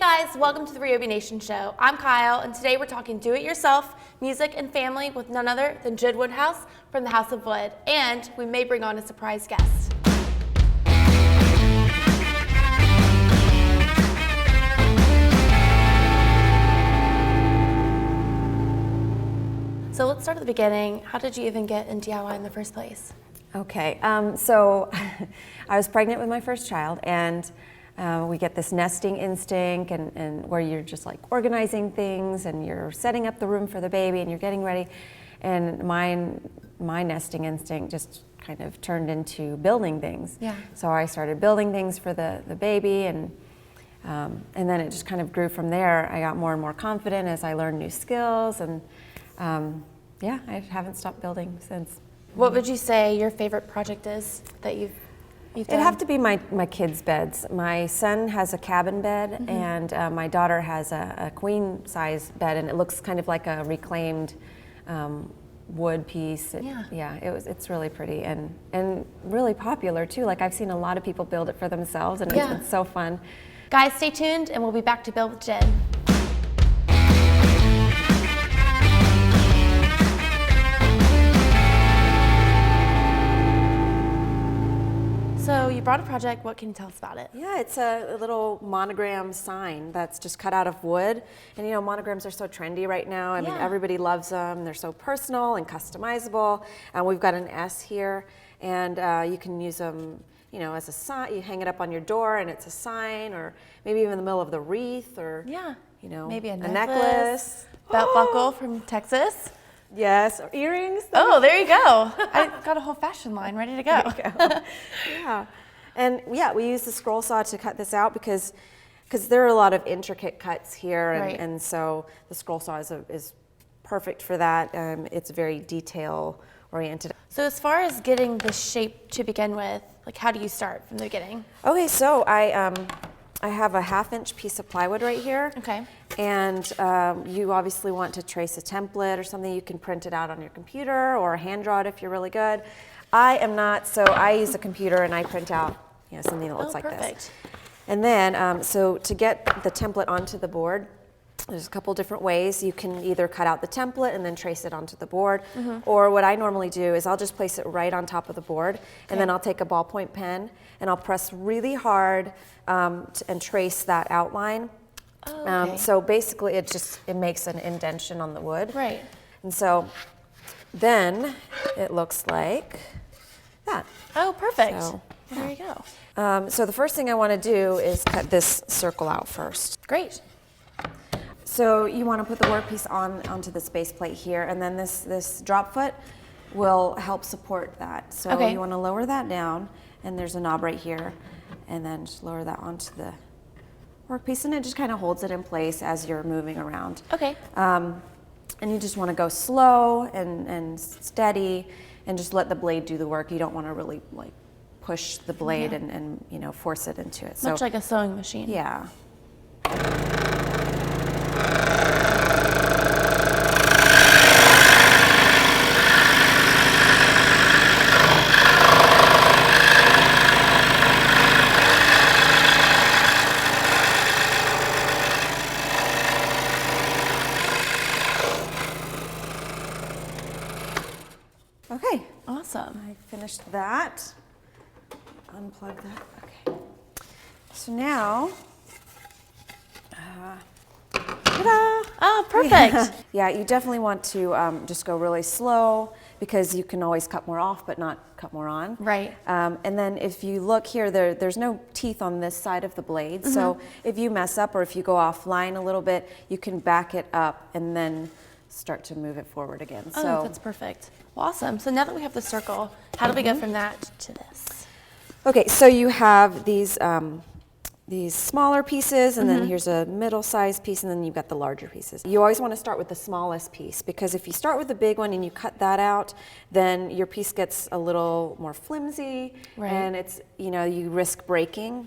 guys, welcome to the Ryobi Nation Show. I'm Kyle, and today we're talking do-it-yourself, music, and family with none other than Jen Woodhouse from the House of Wood, and we may bring on a surprise guest. So let's start at the beginning. How did you even get in DIY in the first place? Okay, so I was pregnant with my first child, and we get this nesting instinct and where you're just like organizing things and you're setting up the room for the baby and you're getting ready. And my nesting instinct just kind of turned into building things. Yeah. So I started building things for the baby, and then it just kind of grew from there. I got more and more confident as I learned new skills, and yeah, I haven't stopped building since. What would you say your favorite project is that you've done? It'd have to be my kids' beds. My son has a cabin bed, and my daughter has a queen size bed, and it looks kind of like a reclaimed wood piece. Yeah, it's really pretty and really popular too. Like, I've seen a lot of people build it for themselves, and it's been so fun. Guys, stay tuned, and we'll be back to build with Jen. So you brought a project. What can you tell us about it? Yeah, it's a little monogram sign that's just cut out of wood. And you know, monograms are so trendy right now. I mean, everybody loves them. They're so personal and customizable. We've got an S here, and you can use them, you know, as a sign. You hang it up on your door, and it's a sign, or maybe even in the middle of the wreath, or you know, maybe a necklace, belt buckle from Texas. Yes, or earrings. Oh, there you go. I got a whole fashion line ready to go. There you go. Yeah, and yeah, we use the scroll saw to cut this out because there are a lot of intricate cuts here, and so the scroll saw is perfect for that. It's very detail oriented. So as far as getting the shape to begin with, like, how do you start from the beginning? Okay, so I have a 1/2-inch piece of plywood right here. Okay. And you obviously want to trace a template or something. You can print it out on your computer or hand draw it if you're really good. I am not, so I use a computer and I print out, you know, something that looks like this. And then, so to get the template onto the board, there's a couple different ways. You can either cut out the template and then trace it onto the board, or what I normally do is I'll just place it right on top of the board, and then I'll take a ballpoint pen and I'll press really hard and trace that outline. So basically it makes an indentation on the wood. Right. And so then it looks like that. Oh, perfect. So, there you go. So the first thing I want to do is cut this circle out first. Great. So you want to put the workpiece onto this base plate here, and then this drop foot will help support that. So you want to lower that down, and there's a knob right here, and then just lower that onto the workpiece, and it just kind of holds it in place as you're moving around. Okay. And you just want to go slow and steady, and just let the blade do the work. You don't want to really like push the blade and you know, force it into it. Much like a sewing machine. Yeah. Okay. Awesome. I finished that. Unplug that. Okay. So now, ta-da! Oh, perfect. Yeah, you definitely want to just go really slow, because you can always cut more off but not cut more on. Right. And then if you look here, there's no teeth on this side of the blade. So if you mess up or if you go offline a little bit, you can back it up and then start to move it forward again. Oh, that's perfect. Well, awesome. So now that we have the circle, how do we go from that to this? Okay, so you have these smaller pieces, and then here's a middle-sized piece, and then you've got the larger pieces. You always want to start with the smallest piece, because if you start with the big one and you cut that out, then your piece gets a little more flimsy, and it's, you know, you risk breaking.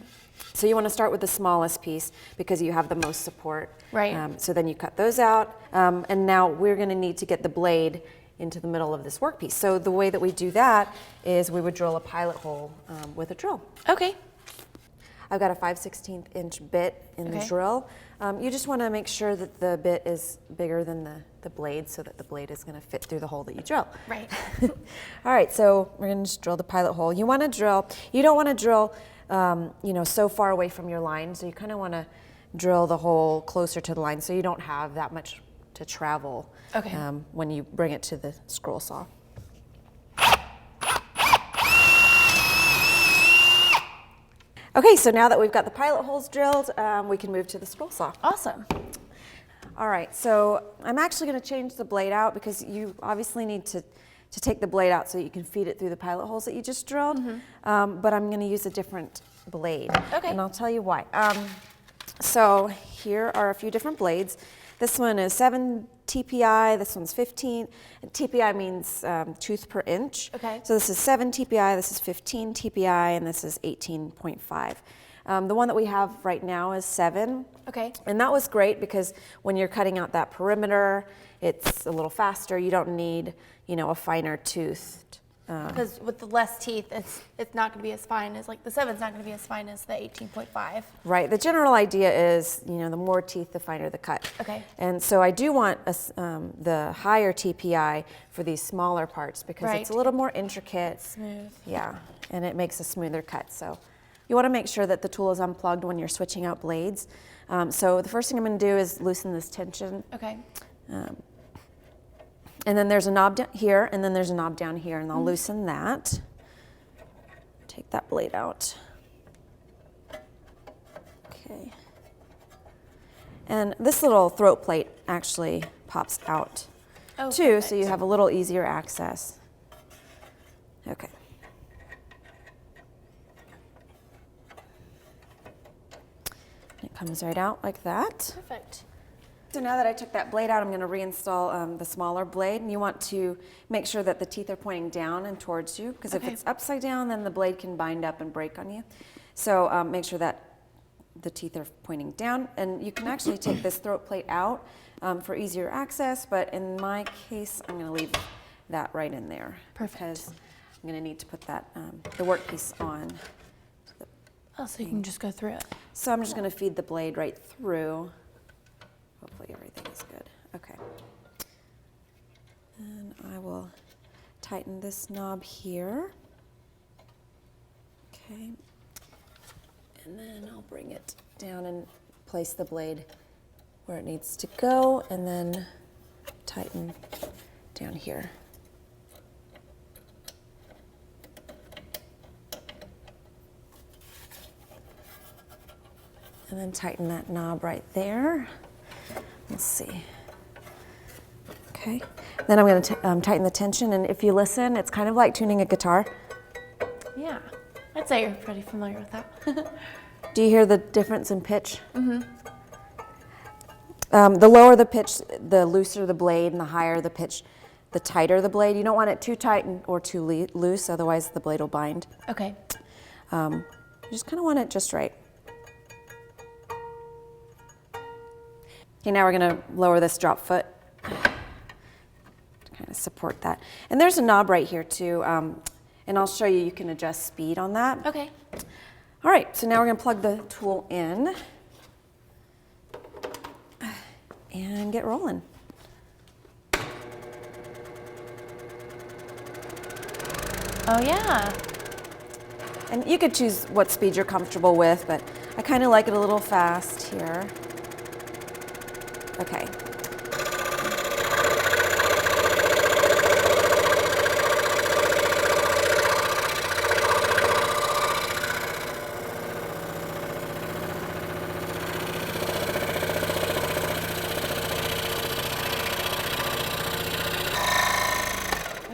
So you want to start with the smallest piece because you have the most support. Right. So then you cut those out, and now we're going to need to get the blade into the middle of this workpiece. So the way that we do that is we would drill a pilot hole with a drill. Okay. I've got a 5/16 inch bit in the drill. You just want to make sure that the bit is bigger than the blade so that the blade is going to fit through the hole that you drill. Right. All right, so we're going to just drill the pilot hole. You want to drill, you don't want to drill, so far away from your line, so you kind of want to drill the hole closer to the line so you don't have that much to travel when you bring it to the scroll saw. Okay, so now that we've got the pilot holes drilled, we can move to the scroll saw. Awesome. All right, so I'm actually going to change the blade out because you obviously need to take the blade out so you can feed it through the pilot holes that you just drilled, but I'm going to use a different blade, and I'll tell you why. So here are a few different blades. This one is 7 TPI, this one's 15. TPI means tooth per inch. Okay. So this is 7 TPI, this is 15 TPI, and this is 18.5. The one that we have right now is 7. Okay. And that was great because when you're cutting out that perimeter, it's a little faster. You don't need, a finer tooth. Because with the less teeth, it's not going to be as fine as, like, the 7's not going to be as fine as the 18.5. Right. The general idea is, the more teeth, the finer the cut. Okay. And so I do want the higher TPI for these smaller parts because it's a little more intricate. Smooth. Yeah, and it makes a smoother cut. So you want to make sure that the tool is unplugged when you're switching out blades. So the first thing I'm going to do is loosen this tension. Okay. And then there's a knob down here, and then there's a knob down here, and I'll loosen that. Take that blade out. Okay. And this little throat plate actually pops out too, so you have a little easier access. Okay. It comes right out like that. Perfect. So now that I took that blade out, I'm going to reinstall the smaller blade. And you want to make sure that the teeth are pointing down and towards you, because if it's upside down, then the blade can bind up and break on you. So make sure that the teeth are pointing down. And you can actually take this throat plate out for easier access, but in my case, I'm going to leave that right in there. Perfect. Because I'm going to need to put that the workpiece on. So you can just go through it. So I'm just going to feed the blade right through. Hopefully everything is good. Okay. And I will tighten this knob here. Okay. And then I'll bring it down and place the blade where it needs to go, and then tighten down here. And then tighten that knob right there. Let's see. Okay. Then I'm going to tighten the tension, and if you listen, it's kind of like tuning a guitar. Yeah. I'd say you're pretty familiar with that. Do you hear the difference in pitch? Mm-hmm. The lower the pitch, the looser the blade, and the higher the pitch, the tighter the blade. You don't want it too tight or too loose, otherwise the blade will bind. Okay. You just kind of want it just right. Okay, now we're going to lower this drop foot to kind of support that. And there's a knob right here too, and I'll show you, you can adjust speed on that. Okay. All right, so now we're going to plug the tool in and get rolling. Oh yeah. And you could choose what speed you're comfortable with, but I kind of like it a little fast here. Okay.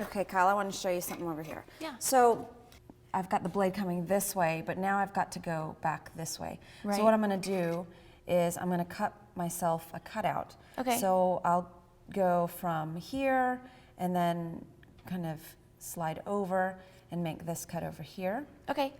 Okay, Kyle, I want to show you something over here. Yeah. So I've got the blade coming this way, but now I've got to go back this way. Right. So what I'm going to do is I'm going to cut myself a cutout. Okay. So I'll go from here and then kind of slide over and make this cut over here. Okay.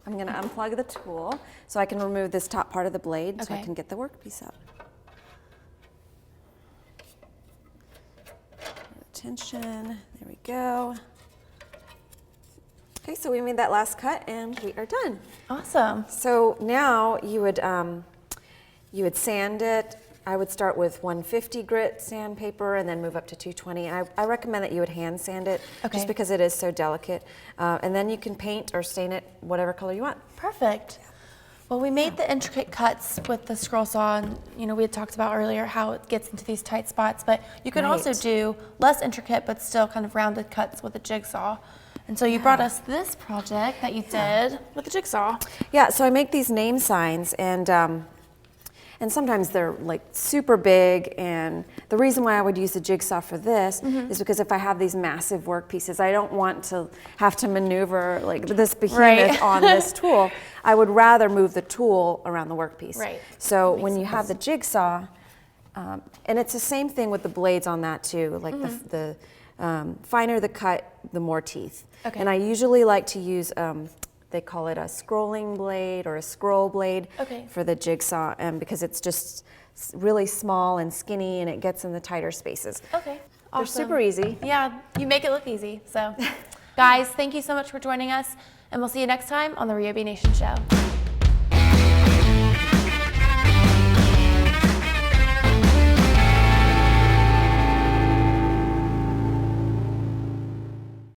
I'm going to unplug the tool so I can remove this top part of the blade so I Okay. can get the workpiece out. Tension, there we go. Okay, so we made that last cut and we are done. Awesome. So now you would sand it. I would start with 150 grit sandpaper and then move up to 220. And I recommend that you would hand sand it Okay. just because it is so delicate. And then you can paint or stain it whatever color you want. Perfect. Well, we made the intricate cuts with the scroll saw, and we had talked about earlier how it gets into these tight spots, but you can also Right. do less intricate but still kind of rounded cuts with a jigsaw. And so you brought us this project that you did with the jigsaw. Yeah, so I make these name signs and sometimes they're like super big, and the reason why I would use the jigsaw for this is because if I have these massive work pieces, I don't want to have to maneuver like this behemoth Right. on this tool. I would rather move the tool around the workpiece. Right. So That makes when you have the sense. jigsaw, and it's the same thing with the blades on that too, like the finer the cut, the more teeth. Okay. And I usually like to use, they call it a scrolling blade or a scroll blade Okay. for the jigsaw, because it's just really small and skinny and it gets in the tighter spaces. Okay. They're Awesome. super easy. Yeah, you make it look easy. So, guys, thank you so much for joining us, and we'll see you next time on the Ryobi Nation Show.